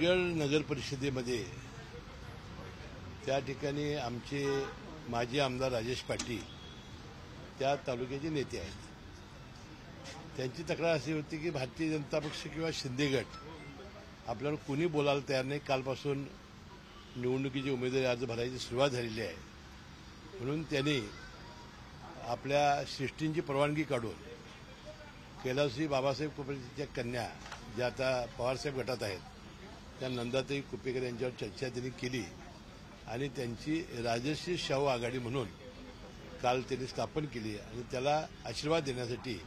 नगर परिषदेमध्ये त्या ठिकाणी आमचे माजी आमदार राजेश पाटील त्या तालुक्याचे नेते आहेत. त्यांची तक्रार अशी होती की भारतीय जनता पक्ष किंवा शिंदे गट आपल्याला कोणी बोलायला तयार नाही. कालपासून निवडणुकीची उमेदवारी अर्ज भरायची सुरुवात झालेली आहे. म्हणून त्यांनी आपल्या शिष्टींची परवानगी काढून कैलासजी बाबासाहेब कुपेकरच्या कन्या ज्या आता पवारसाहेब गटात आहेत त्या नंदाताई कुपेकर यांच्यावर चर्चा त्यांनी केली आणि त्यांची राजश्री शाहू आघाडी म्हणून काल त्यांनी स्थापन केली आणि त्याला आशीर्वाद देण्यासाठी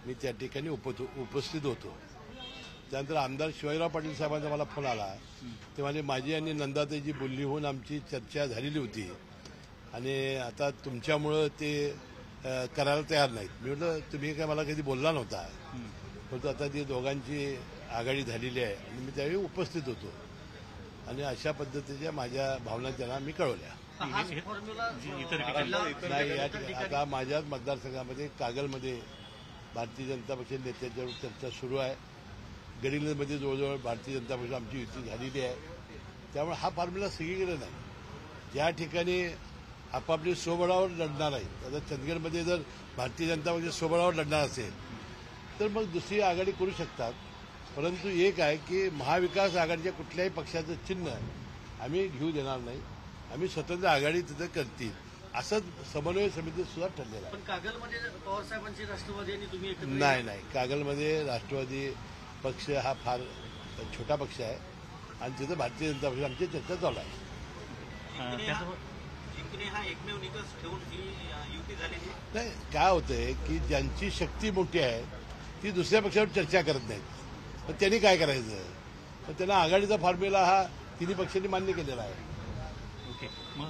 मी त्या ठिकाणी उपस्थित होतो. त्यानंतर आमदार शिवाजीराव पाटील साहेबांचा मला फोन आला. ते म्हणजे माझी आणि नंदाताईची बोलणी होऊन आमची चर्चा झालेली होती आणि आता तुमच्यामुळं ते करायला तयार नाहीत. मी म्हटलं तुम्ही काय मला कधी बोलला नव्हता, परंतु आता ती दोघांची आघाडी झालेली आहे आणि मी त्यावेळी उपस्थित होतो आणि अशा पद्धतीच्या माझ्या भावना त्यांना मी कळवल्या. नाही, आता माझ्याच मतदारसंघामध्ये कागलमध्ये भारतीय जनता पक्ष नेत्यांच्यावर चर्चा सुरू आहे. गडिंग्लजमध्ये जवळजवळ भारतीय जनता पक्ष आमची युती झालेली आहे. त्यामुळे हा फॉर्म्युला सगळीकडे नाही. ज्या ठिकाणी आपापली स्वबळावर लढणार आहे, आता चंदगडमध्ये जर भारतीय जनता पक्ष स्वबळावर लढणार असेल तर मग दुसरी आघाडी करू शकतात. परंतु एक आहे की महाविकास आघाडीच्या कुठल्याही पक्षाचं चिन्ह आम्ही घेऊ देणार नाही. आम्ही स्वतंत्र आघाडी तिथं करतील असंच समन्वय समितीत सुद्धा ठरलेलं आहे. पण कागलमध्ये पवारसाहेबांची राष्ट्रवादी आणि तुम्ही नाही, कागलमध्ये राष्ट्रवादी पक्ष हा फार छोटा पक्ष आहे आणि तिथं भारतीय जनता पक्ष आमची चर्चा चालू आहे. हा एकमेव निकष ठेवून ही युती झालेली नाही. काय होतंय की ज्यांची शक्ती मोठी आहे ती दुसऱ्या पक्षावर चर्चा करत नाहीत. पण त्यांनी काय करायचं? पण त्यांना आघाडीचा फॉर्म्युला हा तिन्ही पक्षांनी मान्य केलेला आहे. ओके, मग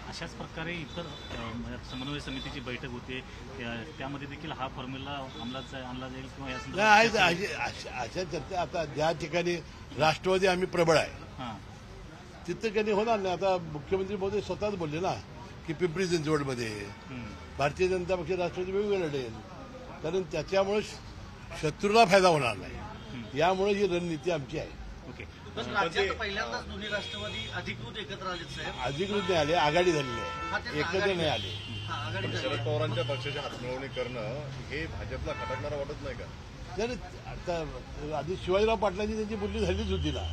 अशाच प्रकारे इतर समन्वय समितीची बैठक होते, त्यामध्ये देखील हा फॉर्म्युला अंमलात आणला जाईल किंवा अशा चर्चा आता ज्या ठिकाणी राष्ट्रवादी आम्ही प्रबळ आहे तिथं काही होणार नाही. आता मुख्यमंत्री महोदय स्वतःच बोलले ना की पिंपरी चिंचवडमध्ये भारतीय जनता पक्ष राष्ट्रवादी वेगवेगळं लढेल, कारण त्याच्यामुळे शत्रूला फायदा होणार नाही. यामुळे ही रणनीती आमची आहे. ओके, पण राज्यात पहिल्यांदाच दोन्ही राष्ट्रवादी अधिकृत एकत्र आले साहेब. अधिकृत नाही आले, आघाडी झालेली आहे, एकत्र नाही आले. शरद पवारांच्या पक्षाची हातमिळवणी करणं हे भाजपला खटकणारं वाटत नाही का? तर आता आधी शिवाजीराव पाटलांची त्यांची बोलणी झालीच होती ना.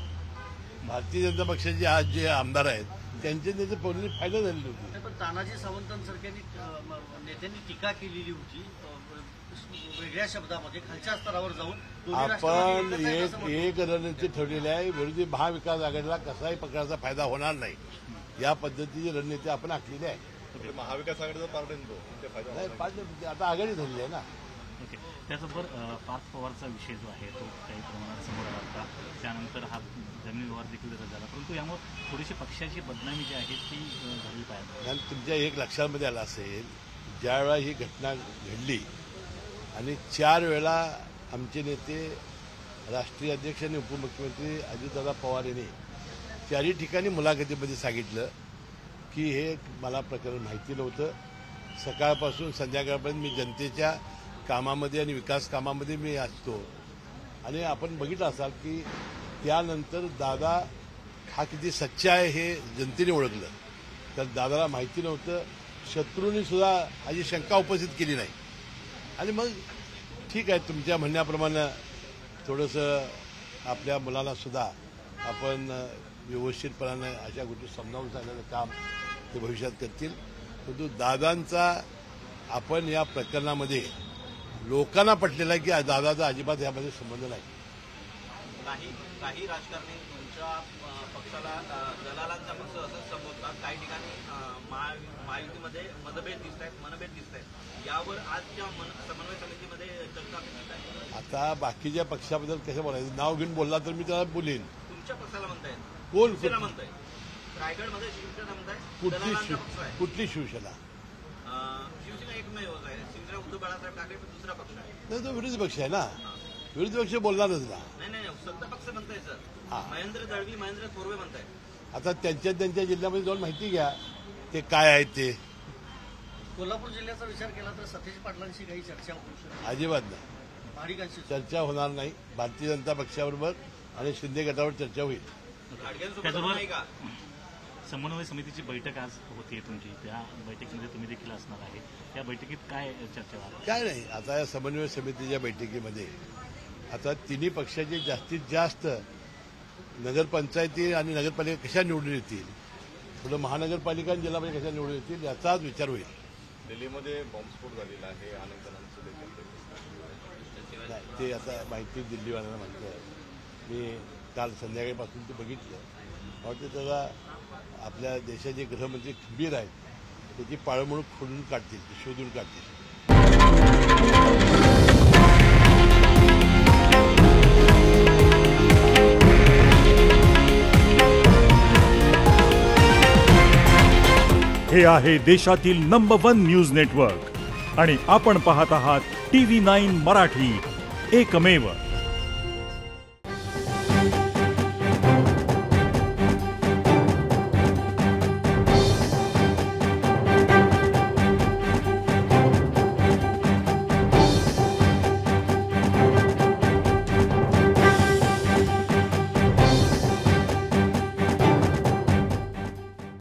भारतीय जनता पक्षाचे आज जे आमदार आहेत त्यांचे त्याचे बोलणी फायदा झालेली होती. पण तानाजी सावंतांसारख्या नेत्यांनी टीका केलेली होती वेगळ्या शब्दामध्ये खालच्या स्तरावर जाऊन. आपण एक रणनीती ठेवलेली आहे. विरोधी महाविकास आघाडीला कसाही प्रकारचा फायदा होणार नाही या पद्धतीची रणनीती आपण आखलेली आहे. महाविकास आघाडीचा पार्ट नाही, आता आघाडी झालेली आहे ना. ओके, त्याचबरोबर पार्थ पवारचा विषय जो आहे तो काही प्रमाणात समोर आला होता. त्यानंतर हा जमीन व्यवहार देखील रद्द झाला, परंतु यामुळे थोडीशी पक्षाची बदनामी जी आहे ती झाली पाहिजे. कारण तुमच्या एक लक्षामध्ये आलं असेल, ज्यावेळा ही घटना घडली आणि 4 वेळा आमचे नेते राष्ट्रीय अध्यक्ष आणि उपमुख्यमंत्री अजितदादा पवार यांनी 4ही ठिकाणी मुलाखतीमध्ये सांगितलं की हे मला प्रकरण माहिती नव्हतं. सकाळपासून संध्याकाळपर्यंत मी जनतेच्या कामामध्ये आणि विकास कामामध्ये मी असतो. आणि आपण बघितलं असाल की त्यानंतर दादा हा किती सच्चा आहे हे जनतेने ओळखलं. तर दादाला माहिती नव्हतं, शत्रूंनी सुद्धा अशी शंका उपस्थित केली नाही. आणि मग ठीक आहे, तुमच्या म्हणण्याप्रमाणे थोडंसं आपल्या मुलांना सुद्धा आपण व्यवस्थितपणाने अशा गोष्टी समजावून सांगण्याचं काम ते भविष्यात करतील. परंतु दादांचा आपण या प्रकरणामध्ये लोकांना पटलेला आहे की दादाचा अजिबात यामध्ये संबंध नाही. काही राजकारणी तुमच्या पक्षाला दलालांचा पक्ष असंच संबोधतात. काही ठिकाणी महायुतीमध्ये मनभेद दिसत आहेत. यावर आजच्या समन्वय समितीमध्ये चर्चा करण्यात आहे. आता बाकीच्या पक्षाबद्दल कसं बोलायचं? नाव घेऊन बोलला तर मी त्याला बोलेन. तुमच्या पक्षाला म्हणतायत, कोण म्हणतायत? रायगडमध्ये शिवसेना म्हणतायत. कुठली शिवसेना? शिवसेना एकमेव आहे. शिवसेना उद्धव बाळासाहेब ठाकरे पण दुसरा पक्ष आहे. नाही, तो विरोधी पक्ष आहे ना. विरोधी पक्ष बोलणारच ना. नाही, सत्ता पक्ष म्हणताय सर. महेंद्र दळवी, महेंद्र थोरवे म्हणतायत. आता त्यांच्या जिल्ह्यामध्ये जाऊन माहिती घ्या ते काय आहे ते. कोल्हापूर जिल्ह्याचा विचार केला तर सतीश पाटलांशी काही चर्चा होऊ शकते? अजिबात नाही, भारिकांशी चर्चा होणार नाही. भारतीय जनता पक्षाबरोबर आणि शिंदे गटावर चर्चा होईल. घाटगेंसोबत त्याचबरोबर नाही का? समन्वय समितीची बैठक आज होती तुमची, त्या बैठकीमध्ये तुम्ही देखील असणार आहे. त्या बैठकीत काय चर्चा झाली? काय नाही, आता या समन्वय समितीच्या बैठकीमध्ये आता तिन्ही पक्षाचे जास्तीत जास्त नगरपंचायती आणि नगरपालिका कशा निवडून येतील, पुढे महानगरपालिका आणि जिल्हा परिषद कशा निवडून येतील याचाच विचार होईल. दिल्लीमध्ये बॉम्बस्फोट झालेला आहे, अनेक जणांचं देखील नाही, ते आता माहिती दिल्लीवाल्यांना म्हणतं. मी काल संध्याकाळपासून ते बघितलं. वाटतं त्याला आपल्या देशाचे गृहमंत्री खंबीर आहेत, त्याची पाळंमुळं खोडून काढतील, शोधून काढतील. हे आहे देशातील नंबर 1 न्यूज नेटवर्क आणि आपण पाहत आहात TV9 मराठी, एकमेव.